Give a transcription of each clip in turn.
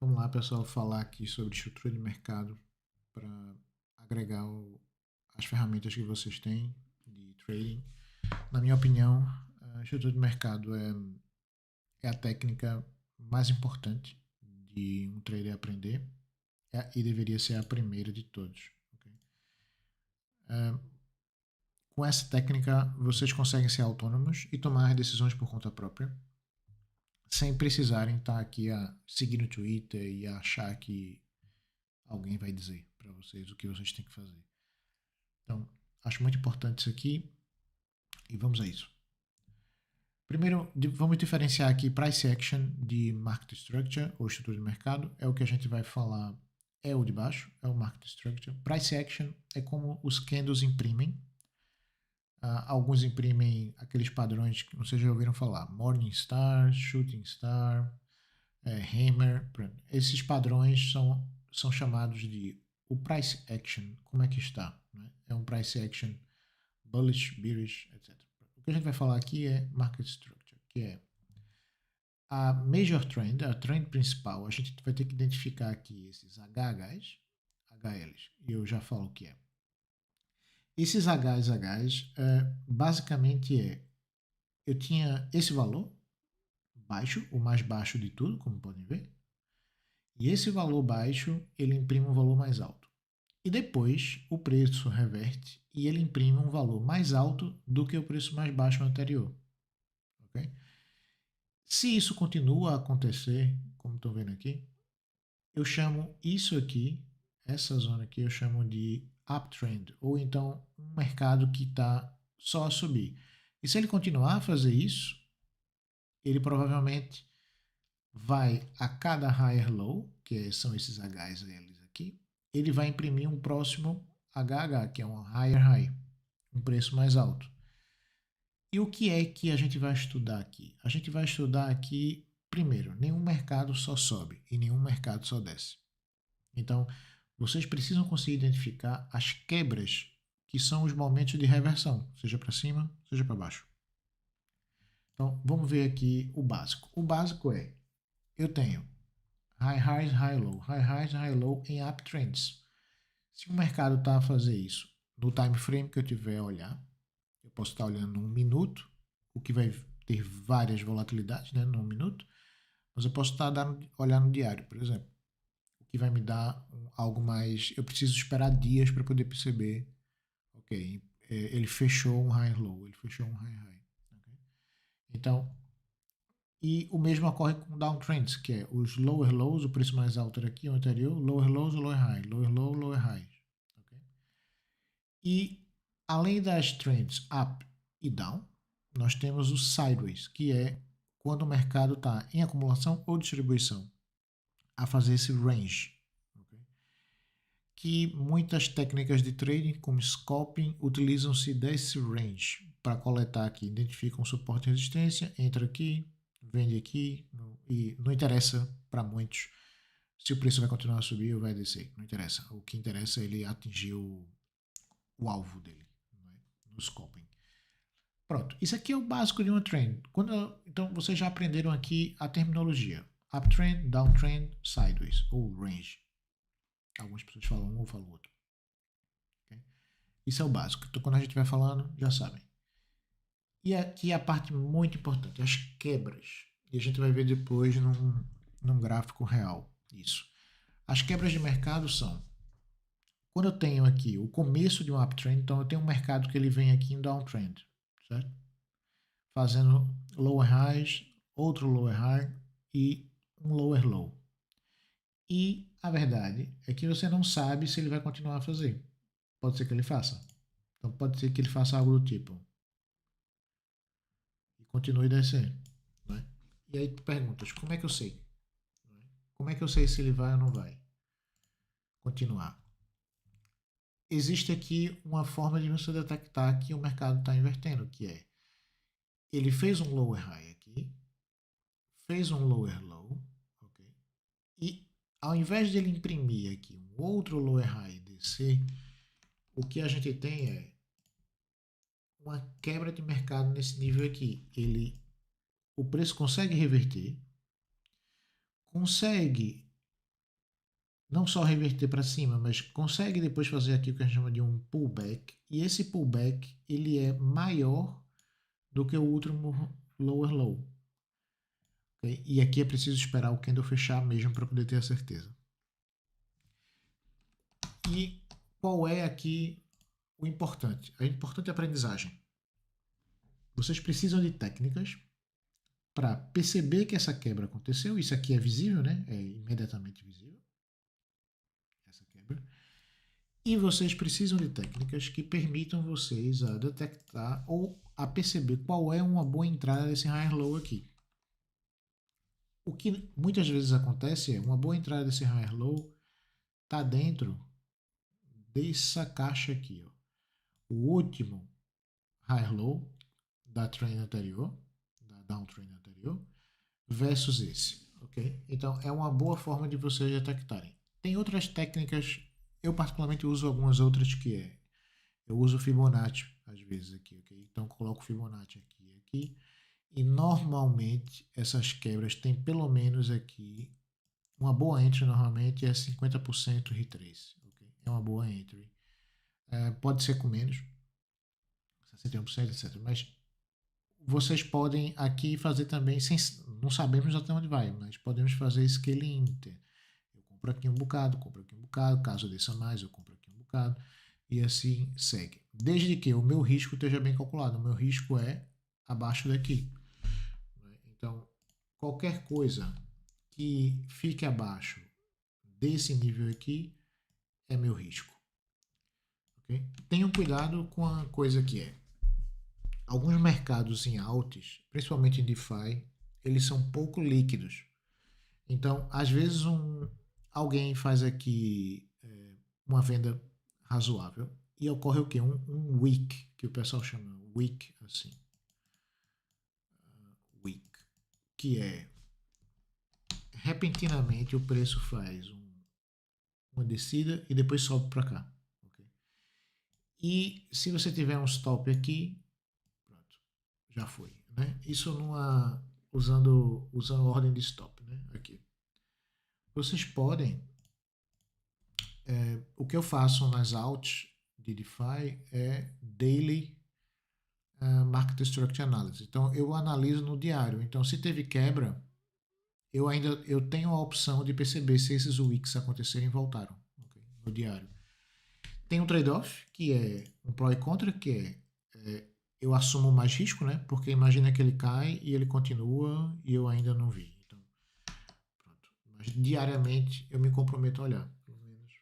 Vamos lá, pessoal, falar aqui sobre estrutura de mercado para agregar as ferramentas que vocês têm de trading. Na minha opinião, a estrutura de mercado é a técnica mais importante de um trader aprender e deveria ser a primeira de todos. Ok? Com essa técnica, vocês conseguem ser autônomos e tomar decisões por conta própria, sem precisarem estar aqui a seguir no Twitter e a achar que alguém vai dizer para vocês o que vocês têm que fazer. Então, acho muito importante isso aqui e vamos a isso. Primeiro, vamos diferenciar aqui Price Action de Market Structure ou estrutura de mercado. É o que a gente vai falar, é o de baixo, é o Market Structure. Price Action é como os candles imprimem. Alguns imprimem aqueles padrões que vocês já ouviram falar. Morningstar, Shooting Star, Hammer. Esses padrões são chamados de o Price Action. Como é que está? Né? É um Price Action bullish, bearish, etc. O que a gente vai falar aqui é Market Structure, que é a Major Trend, a trend principal. A gente vai ter que identificar aqui esses HHs, HLs, e eu já falo o que é. Esses Hs, basicamente eu tinha esse valor baixo, o mais baixo de tudo, como podem ver, e esse valor baixo ele imprime um valor mais alto. E depois o preço reverte e ele imprime um valor mais alto do que o preço mais baixo anterior. Okay? Se isso continua a acontecer, como estão vendo aqui, eu chamo isso aqui, essa zona aqui, eu chamo de uptrend, ou então um mercado que está só a subir. E se ele continuar a fazer isso, ele provavelmente vai a cada higher low, que são esses HSLs aqui, ele vai imprimir um próximo HH, que é um higher high, um preço mais alto. E o que é que a gente vai estudar aqui? A gente vai estudar aqui, primeiro, nenhum mercado só sobe e nenhum mercado só desce. Então, vocês precisam conseguir identificar as quebras que são os momentos de reversão, seja para cima, seja para baixo. Então, vamos ver aqui o básico. O básico é, eu tenho high highs, high highs, high low em uptrends. Se o mercado está a fazer isso no time frame que eu tiver a olhar, eu posso estar olhando um minuto, o que vai ter várias volatilidades, né, num minuto, mas eu posso estar olhando no diário, por exemplo, o que vai me dar algo mais. Eu preciso esperar dias para poder perceber, ok, ele fechou um high low, ele fechou um high high. Okay? Então, e o mesmo ocorre com downtrends, que é os lower lows, o preço mais alto era aqui, o anterior, lower lows, lower high, lower low, lower high. Okay? E além das trends up e down, nós temos o sideways, que é quando o mercado está em acumulação ou distribuição, a fazer esse range. Okay? Que muitas técnicas de trading, como scalping, utilizam-se desse range para coletar aqui, identificam suporte e resistência, entra aqui, vende aqui, e não interessa para muitos se o preço vai continuar a subir ou vai descer, não interessa. O que interessa é ele atingir o alvo dele, no scalping. Pronto, isso aqui é o básico de uma trend. Então vocês já aprenderam aqui a terminologia: uptrend, downtrend, sideways ou range. Algumas pessoas falam um ou falam outro. Okay? Isso é o básico. Então quando a gente vai falando, já sabem. E aqui a parte muito importante, as quebras. E a gente vai ver depois num gráfico real isso. As quebras de mercado são quando eu tenho aqui o começo de um uptrend, então eu tenho um mercado que ele vem aqui em downtrend, certo? Fazendo lower highs, outro lower high e um lower low. E a verdade é que você não sabe se ele vai continuar a fazer. Pode ser que ele faça. Então pode ser que ele faça algo do tipo e continue descendo. Né? E aí tu perguntas, como é que eu sei? Como é que eu sei se ele vai ou não vai continuar? Existe aqui uma forma de você detectar que o mercado está invertendo, que é ele fez um lower high aqui, fez um lower low, ok? E ao invés de ele imprimir aqui um outro lower high e descer, o que a gente tem é uma quebra de mercado nesse nível aqui. O preço consegue reverter, consegue não só reverter para cima, mas consegue depois fazer aqui o que a gente chama de um pullback. E esse pullback ele é maior do que o último lower low. Okay? E aqui é preciso esperar o candle fechar mesmo para poder ter a certeza. E qual é aqui o importante? A importante aprendizagem. Vocês precisam de técnicas para perceber que essa quebra aconteceu. Isso aqui é visível, né? É imediatamente visível. Essa quebra. E vocês precisam de técnicas que permitam vocês a detectar ou a perceber qual é uma boa entrada desse high low aqui. O que muitas vezes acontece é uma boa entrada desse high low está dentro dessa caixa aqui, ó. O último high low da trend anterior, da downtrend anterior, versus esse, ok? Então é uma boa forma de vocês detectarem. Tem outras técnicas, eu particularmente uso algumas outras que é, eu uso Fibonacci às vezes aqui, ok? Então coloco Fibonacci aqui e aqui, e normalmente essas quebras têm pelo menos aqui, uma boa entry normalmente é 50% retrace, ok? É uma boa entry. Pode ser com menos, 61%, etc. Mas vocês podem aqui fazer também, não sabemos até onde vai, mas podemos fazer scaling inter. Eu compro aqui um bocado, compro aqui um bocado, caso desça mais, eu compro aqui um bocado, e assim segue. Desde que o meu risco esteja bem calculado, o meu risco é abaixo daqui. Então, qualquer coisa que fique abaixo desse nível aqui é meu risco. Okay? Tenham cuidado com a coisa que é. Alguns mercados em altos, principalmente em DeFi, eles são pouco líquidos. Então, às vezes alguém faz aqui uma venda razoável e ocorre o quê? Um wick, que o pessoal chama wick, assim. Wick, que é repentinamente o preço faz uma descida e depois sobe para cá. Okay? E se você tiver um stop aqui, pronto, já foi. Né? Isso usando ordem de stop, né? Aqui. Vocês podem, o que eu faço nas alts de DeFi é daily market structure analysis. Então eu analiso no diário. Então se teve quebra, eu tenho a opção de perceber se esses wicks acontecerem e voltaram, okay? No diário. Tem um trade-off que é um pró e contra, que eu assumo mais risco, né? Porque imagina que ele cai e ele continua e eu ainda não vi. Então, pronto. Mas diariamente eu me comprometo a olhar, pelo menos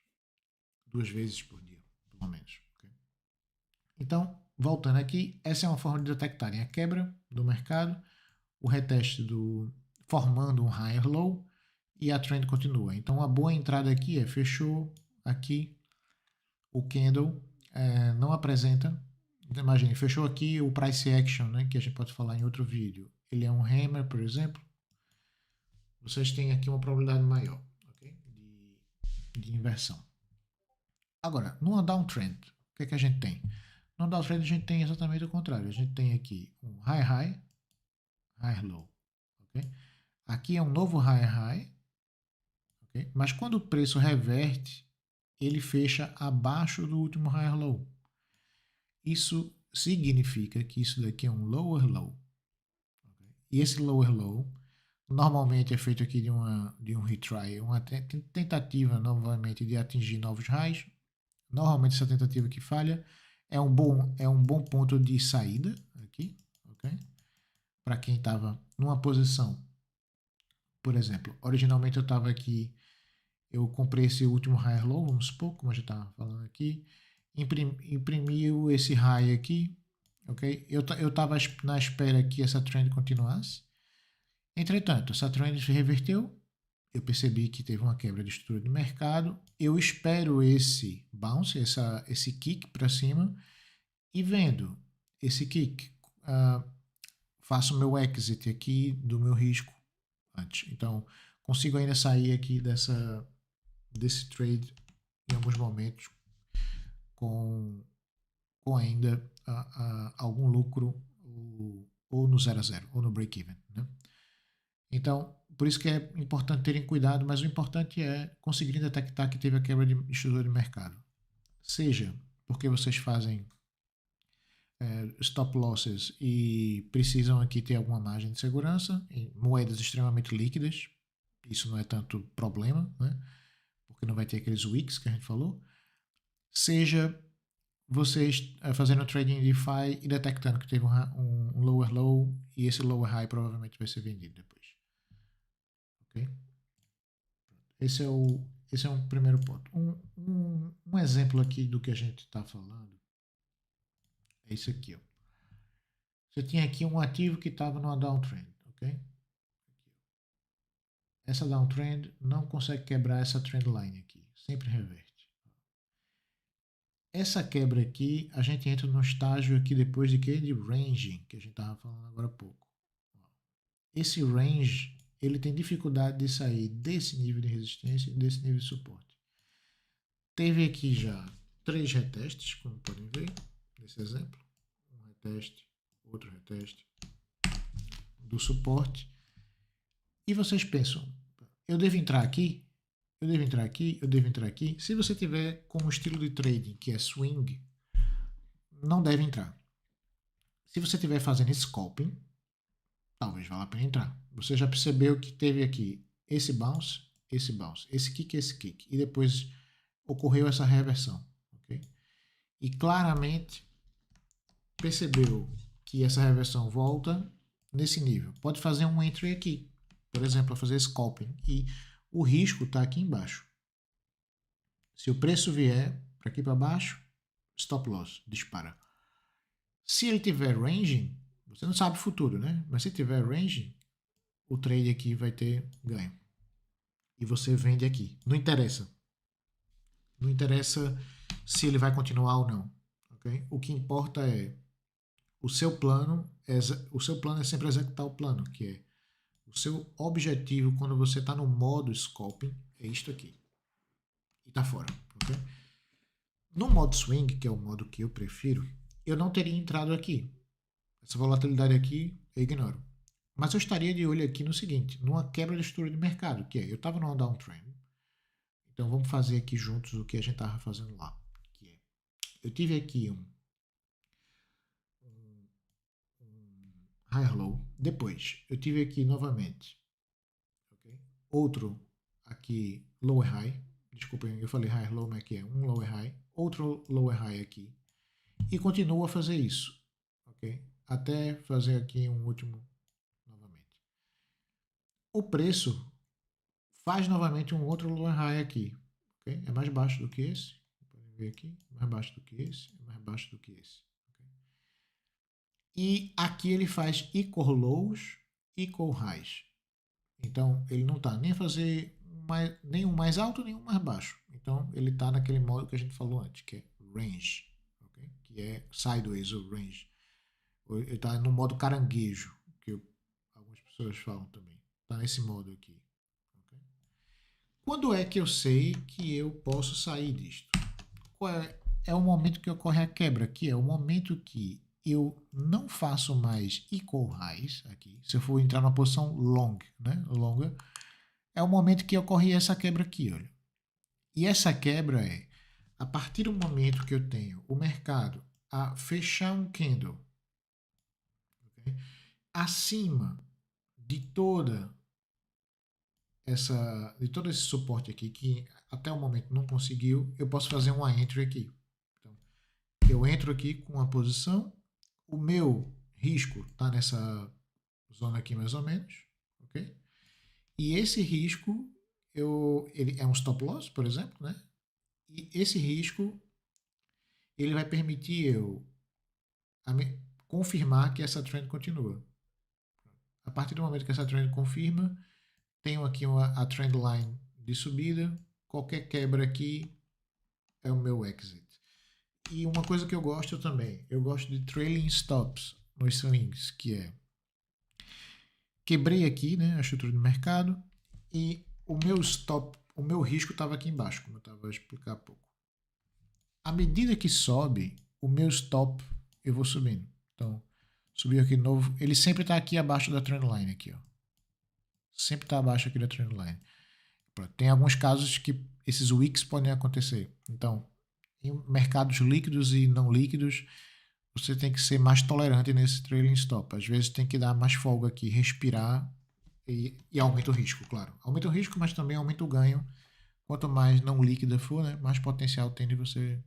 2 vezes por dia, pelo menos. Okay? Então, voltando aqui, essa é uma forma de detectarem a quebra do mercado, o reteste formando um higher low e a trend continua. Então, uma boa entrada aqui é fechou aqui o candle, não apresenta. Então, imagine, fechou aqui o price action, né, que a gente pode falar em outro vídeo. Ele é um hammer, por exemplo. Vocês têm aqui uma probabilidade maior, okay, de inversão. Agora, numa downtrend, o que é que a gente tem? No downtrend a gente tem exatamente o contrário. A gente tem aqui um high high, high low. Okay? Aqui é um novo high high. Okay? Mas quando o preço reverte, ele fecha abaixo do último high low. Isso significa que isso daqui é um lower low. Okay? E esse lower low normalmente é feito aqui de um retry, uma tentativa novamente de atingir novos highs. Normalmente essa tentativa que falha é um bom ponto de saída aqui, ok? Para quem estava numa posição, por exemplo, originalmente eu estava aqui, eu comprei esse último high low, vamos supor, como a gente estava falando aqui, imprimiu esse high aqui, ok? Eu estava na espera que essa trend continuasse. Entretanto, essa trend se reverteu, eu percebi que teve uma quebra de estrutura de mercado, eu espero esse bounce, esse kick para cima, e vendo esse kick, faço o meu exit aqui do meu risco antes. Então, consigo ainda sair aqui desse trade em alguns momentos com ainda algum lucro ou no 0 a 0 ou no break-even. Né? Então, por isso que é importante terem cuidado, mas o importante é conseguir detectar que teve a quebra de estrutura de mercado. Seja porque vocês fazem stop losses e precisam aqui ter alguma margem de segurança em moedas extremamente líquidas, isso não é tanto problema, né? Porque não vai ter aqueles wicks que a gente falou. Seja vocês fazendo trading DeFi e detectando que teve um lower low e esse lower high provavelmente vai ser vendido depois. Ok? Esse é um primeiro ponto. Um exemplo aqui do que a gente está falando é isso aqui. Ó. Você tinha aqui um ativo que estava numa downtrend, ok? Essa downtrend não consegue quebrar essa trendline aqui, sempre reverte. Essa quebra aqui, a gente entra no estágio aqui depois de que? De ranging, que a gente estava falando agora há pouco. Esse range, ele tem dificuldade de sair desse nível de resistência e desse nível de suporte. Teve aqui já 3 retestes, como podem ver, nesse exemplo. Um reteste, outro reteste do suporte. E vocês pensam, eu devo entrar aqui? Eu devo entrar aqui? Eu devo entrar aqui? Se você tiver com um estilo de trading que é swing, não deve entrar. Se você estiver fazendo scalping, talvez valha a pena entrar. Você já percebeu que teve aqui esse bounce, esse kick, e depois ocorreu essa reversão. Okay? E claramente percebeu que essa reversão volta nesse nível. Pode fazer um entry aqui, por exemplo, fazer scalping, e o risco está aqui embaixo. Se o preço vier para aqui para baixo, stop loss, dispara. Se ele tiver ranging, você não sabe o futuro, né? Mas se tiver ranging, o trade aqui vai ter ganho. E você vende aqui. Não interessa. Não interessa se ele vai continuar ou não. Okay? O que importa é o seu plano é sempre executar o plano, que é o seu objetivo quando você está no modo scalping é isto aqui. E está fora. Okay? No modo swing, que é o modo que eu prefiro, eu não teria entrado aqui. Essa volatilidade aqui eu ignoro. Mas eu estaria de olho aqui no seguinte, numa quebra de estrutura de mercado, que é, eu estava numa downtrend, então vamos fazer aqui juntos o que a gente estava fazendo lá. Que é, eu tive aqui um high low, depois eu tive aqui novamente okay? Outro aqui lower high, desculpa, eu falei high low, mas aqui é um lower high, outro lower high aqui, e continuo a fazer isso, ok? Até fazer aqui um último novamente. O preço faz novamente um outro lower high aqui, ok? É mais baixo do que esse, podem ver aqui, mais baixo do que esse, mais baixo do que esse. Okay? E aqui ele faz equal lows, equal highs. Então ele não está nem a fazer nenhum mais alto, nenhum mais baixo. Então ele está naquele modo que a gente falou antes, que é range, okay? Que é sideways ou range. Ele está no modo caranguejo, que algumas pessoas falam também. Está nesse modo aqui. Okay? Quando é que eu sei que eu posso sair disto? É o momento que ocorre a quebra, que é o momento que eu não faço mais equal highs aqui. Se eu for entrar numa posição long, né, longa, é o momento que ocorre essa quebra aqui, olha. E essa quebra é a partir do momento que eu tenho o mercado a fechar um candle, okay, acima de todo esse suporte aqui, que até o momento não conseguiu, eu posso fazer uma entry aqui. Então, eu entro aqui com a posição, o meu risco está nessa zona aqui mais ou menos, ok? E esse risco, ele é um stop loss, por exemplo, né? E esse risco, ele vai permitir eu confirmar que essa trend continua. A partir do momento que essa trend confirma, tenho aqui a trend line de subida, qualquer quebra aqui é o meu exit. E uma coisa que eu gosto também, eu gosto de trailing stops nos swings, que é quebrei aqui, né, a estrutura de mercado e o meu stop, o meu risco estava aqui embaixo, como eu estava a explicar há pouco. À medida que sobe, o meu stop eu vou subindo. Então, subiu aqui de novo, ele sempre está aqui abaixo da trendline aqui, ó. sempre está abaixo aqui da trendline. Pronto, tem alguns casos que esses wicks podem acontecer. Então, em mercados líquidos e não líquidos, você tem que ser mais tolerante nesse trailing stop. Às vezes tem que dar mais folga aqui, respirar e aumenta o risco, claro. Aumenta o risco, mas também aumenta o ganho. Quanto mais não líquida for, né, mais potencial tem de você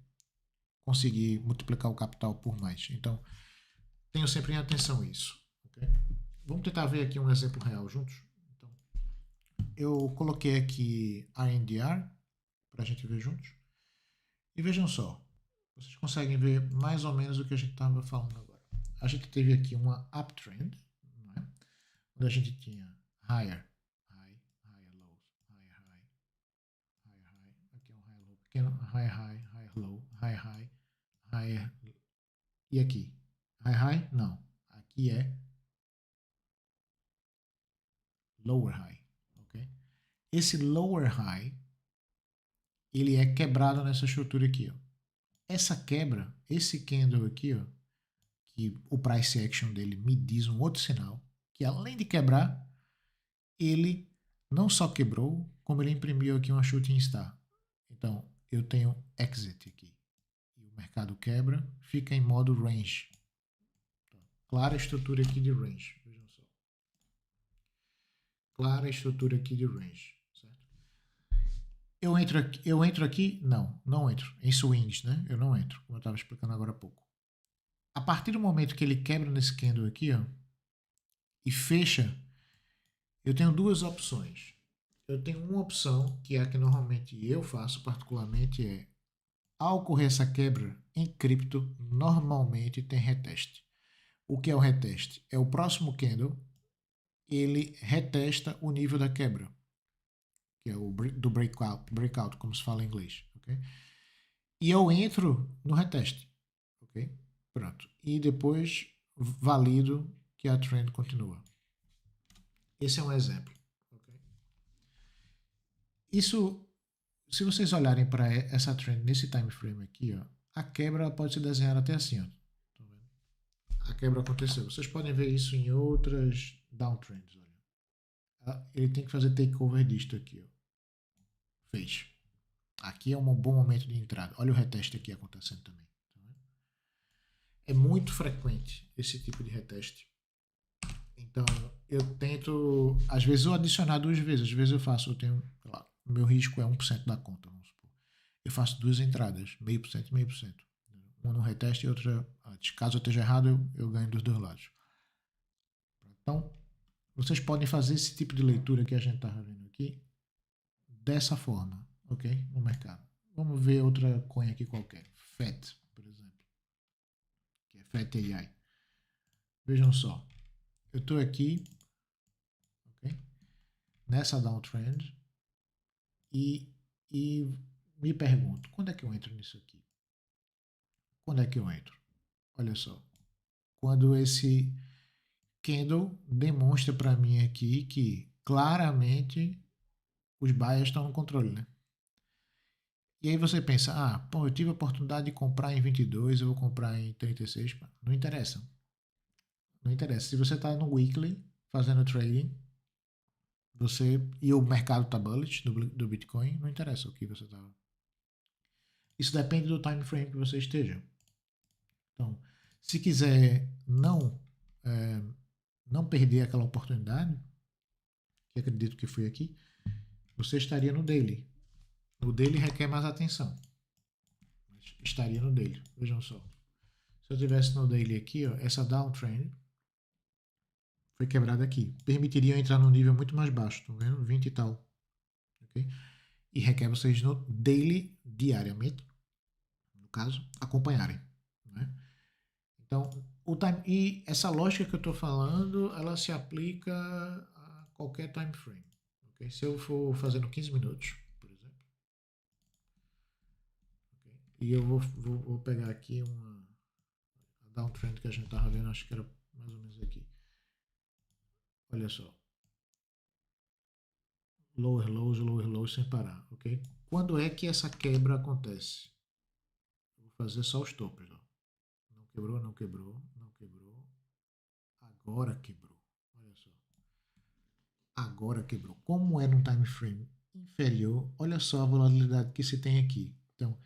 conseguir multiplicar o capital por mais. Então, tenho sempre em atenção isso. Okay? Vamos tentar ver aqui um exemplo real juntos. Então, eu coloquei aqui RNDR para a gente ver juntos. E vejam só, vocês conseguem ver mais ou menos o que a gente estava falando agora. A gente teve aqui uma uptrend, não é? Onde a gente tinha higher, high, higher lows, higher high, higher high, aqui é um high low pequeno, high high, higher low, high high, higher, e aqui, high high, não, aqui é lower high, ok? Esse lower high, ele é quebrado nessa estrutura aqui, ó. Essa quebra, esse candle aqui, ó, que o price action dele me diz um outro sinal, que além de quebrar, ele não só quebrou, como ele imprimiu aqui uma shooting star. Então, eu tenho exit aqui. E o mercado quebra, fica em modo range. Então, clara estrutura aqui de range. Vejam só. Clara estrutura aqui de range. Certo? Eu entro aqui? Não, não entro. Em swings, né? Eu não entro, como eu estava explicando agora há pouco. A partir do momento que ele quebra nesse candle aqui, ó, e fecha, eu tenho duas opções. Eu tenho uma opção, que é a que normalmente eu faço particularmente, é ao ocorrer essa quebra em cripto, normalmente tem reteste. O que é o reteste? É o próximo candle, ele retesta o nível da quebra, que é o do breakout, como se fala em inglês. Okay? E eu entro no reteste. Okay? Pronto. E depois valido que a trend continua. Esse é um exemplo. Okay? Isso, se vocês olharem para essa trend nesse time frame aqui, ó, a quebra pode ser desenhada até assim. Ó. A quebra aconteceu. Vocês podem ver isso em outras downtrends. Olha. Ele tem que fazer takeover disto aqui. Ó. Fez. Aqui é um bom momento de entrada. Olha o reteste aqui acontecendo também. É muito frequente esse tipo de reteste. Então, eu tento, às vezes eu adicionar duas vezes, às vezes eu faço, eu tenho, lá, o meu risco é 1% da conta, vamos supor. Eu faço duas entradas, 0,5% e 0,5%. Uma no reteste e outra antes. Caso eu esteja errado, eu ganho dos dois lados. Então, vocês podem fazer esse tipo de leitura que a gente está vendo aqui dessa forma, ok? No mercado. Vamos ver outra coin aqui qualquer. FET, por exemplo. Que é FET AI. Vejam só. Eu estou aqui, ok? Nessa downtrend e me pergunto, quando é que eu entro nisso aqui? Quando é que eu entro? Olha só. Quando esse candle demonstra para mim aqui que claramente os buyers estão no controle, né? E aí você pensa, pô, eu tive a oportunidade de comprar em 22, eu vou comprar em 36. Não interessa. Não interessa. Se você está no weekly fazendo trading, e o mercado está bullish do Bitcoin, não interessa o que você está. Isso depende do time frame que você esteja. Então, se quiser não perder aquela oportunidade, que acredito que foi aqui, você estaria no daily. O daily requer mais atenção. Mas estaria no daily. Vejam só. Se eu tivesse no daily aqui, ó, essa downtrend foi quebrada aqui. Permitiria eu entrar num nível muito mais baixo, estão vendo? 20 e tal. Okay? E requer vocês no daily, diariamente, no caso, acompanharem. Né? Então, e essa lógica que eu estou falando, ela se aplica a qualquer time frame. Okay? Se eu for fazendo 15 minutos, por exemplo, okay? E eu vou pegar aqui uma downtrend que a gente estava vendo, acho que era mais ou menos aqui. Olha só. Lower lows sem parar, ok? Quando é que essa quebra acontece? Eu vou fazer só os topos, ó. Não quebrou, não quebrou, não quebrou. Agora quebrou. Olha só. agora quebrou. Como é num time frame inferior, olha só a volatilidade que se tem aqui. Então,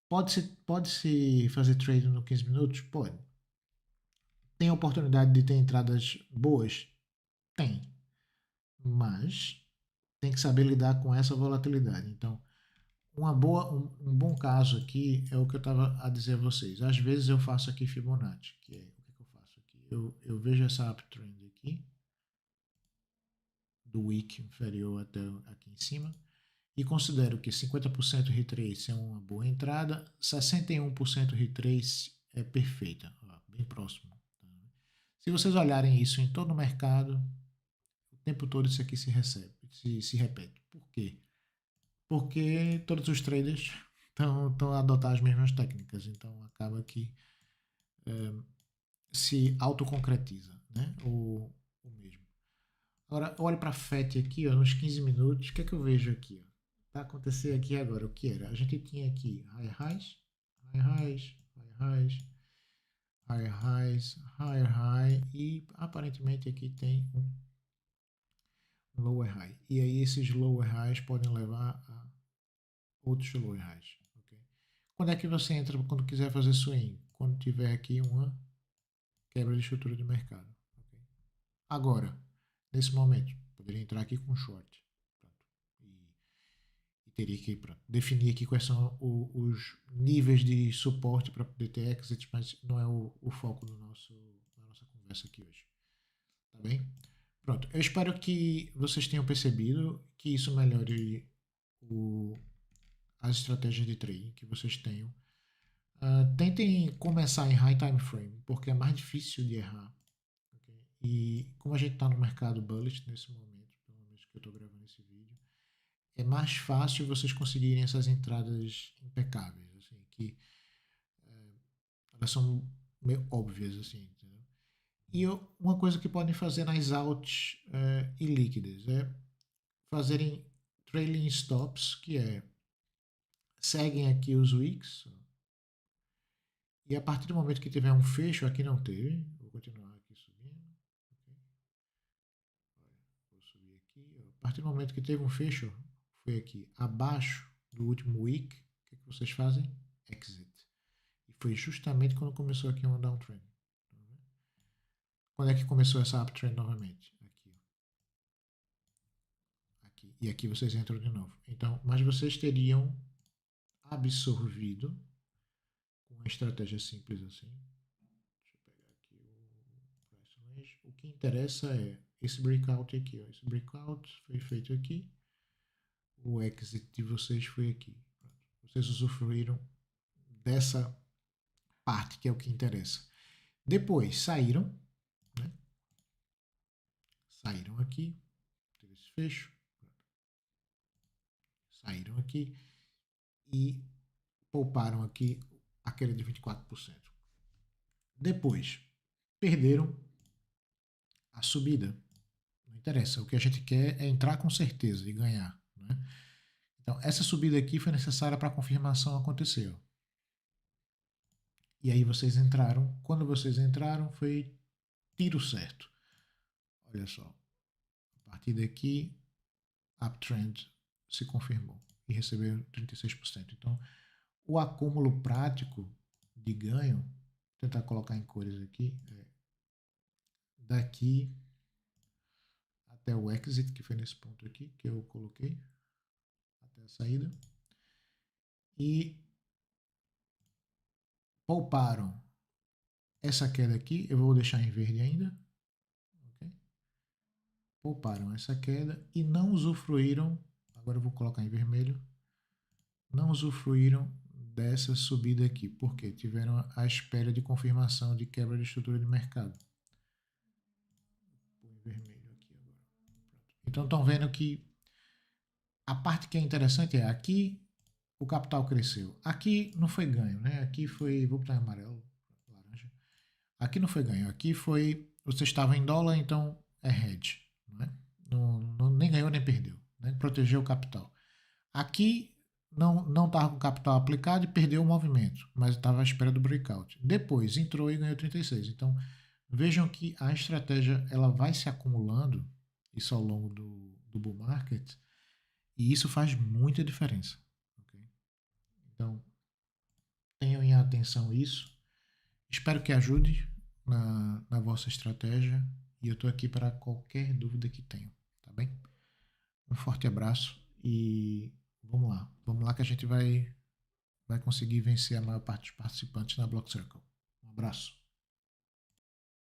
pode-se fazer trade no 15 minutos? Pode. Tem oportunidade de ter entradas boas? Tem. Mas tem que saber lidar com essa volatilidade. Então, um bom caso aqui é o que eu estava a dizer a vocês. Às vezes eu faço aqui Fibonacci, que é o que eu faço aqui. Eu vejo essa uptrend aqui, do wick inferior até aqui em cima, e considero que 50% retrace é uma boa entrada, 61% retrace é perfeita, bem próximo. Se vocês olharem isso em todo o mercado, o tempo todo isso aqui se repete. Por quê? Porque todos os traders estão a adotar as mesmas técnicas, então acaba que se autoconcretiza, né? O mesmo. Agora, olho para a FET aqui, ó, nos 15 minutos, o que é que eu vejo aqui? Está acontecendo aqui agora, o que era? A gente tinha aqui higher highs, higher highs, higher high, e aparentemente aqui tem um lower high. E aí esses lower highs podem levar a outros lower highs. Okay? Quando é que você entra quando quiser fazer swing? Quando tiver aqui uma quebra de estrutura de mercado. Okay? Agora, nesse momento, poderia entrar aqui com short. E teria que definir aqui quais são os níveis de suporte para poder ter exit, mas não é o foco da nossa conversa aqui hoje. Tá bem? Pronto, eu espero que vocês tenham percebido que isso melhore as estratégias de trading que vocês tenham. Tentem começar em high time frame, porque é mais difícil de errar. Okay? E como a gente está no mercado bullish nesse momento, pelo menos que eu estou gravando esse vídeo, é mais fácil vocês conseguirem essas entradas impecáveis, assim, que elas são meio óbvias, assim, entendeu? E uma coisa que podem fazer nas alts e líquidas é fazerem trailing stops, que é seguem aqui os wicks, e a partir do momento que tiver um fecho, aqui não teve, vou continuar aqui subindo, okay. Vou subir aqui, a partir do momento que teve um fecho, foi aqui abaixo do último wick, o que vocês fazem? Exit. E foi justamente quando começou aqui uma downtrend. Quando é que começou essa uptrend novamente? Aqui. Aqui. E aqui vocês entram de novo. Então, mas vocês teriam absorvido com uma estratégia simples assim. Deixa eu pegar aqui o price range. O que interessa é esse breakout aqui. Ó. Esse breakout foi feito aqui. O exit de vocês foi aqui. Vocês usufruíram dessa parte que é o que interessa. Depois saíram, né? Saíram aqui, teve esse fecho, saíram aqui e pouparam aqui a queda de 24%. Depois perderam a subida. Não interessa, o que a gente quer é entrar com certeza e ganhar, né? Então essa subida aqui foi necessária para a confirmação acontecer. E aí vocês entraram. Quando vocês entraram, foi tiro certo. Olha só. A partir daqui, uptrend se confirmou e recebeu 36%. Então, o acúmulo prático de ganho, vou tentar colocar em cores aqui, daqui até o exit, que foi nesse ponto aqui, que eu coloquei, até a saída. E pouparam essa queda aqui, eu vou deixar em verde ainda, pouparam essa queda e não usufruíram, agora eu vou colocar em vermelho, não usufruíram dessa subida aqui, porque tiveram a espera de confirmação de quebra de estrutura de mercado. Vou em vermelho aqui agora. Então estão vendo que a parte que é interessante é aqui o capital cresceu. Aqui não foi ganho, né? Aqui foi, vou botar em amarelo, laranja. Aqui não foi ganho, aqui foi, você estava em dólar, então é hedge. Né? Nem ganhou nem perdeu, né? Protegeu o capital. Aqui não estava com capital aplicado e perdeu o movimento, mas estava à espera do breakout. Depois entrou e ganhou 36. Então vejam que a estratégia ela vai se acumulando isso ao longo do bull market, e isso faz muita diferença. Ok? Então, tenham em atenção isso. Espero que ajude na vossa estratégia e eu estou aqui para qualquer dúvida que tenham, tá bem? Um forte abraço e vamos lá que a gente vai conseguir vencer a maior parte dos participantes na Block Circle. Um abraço.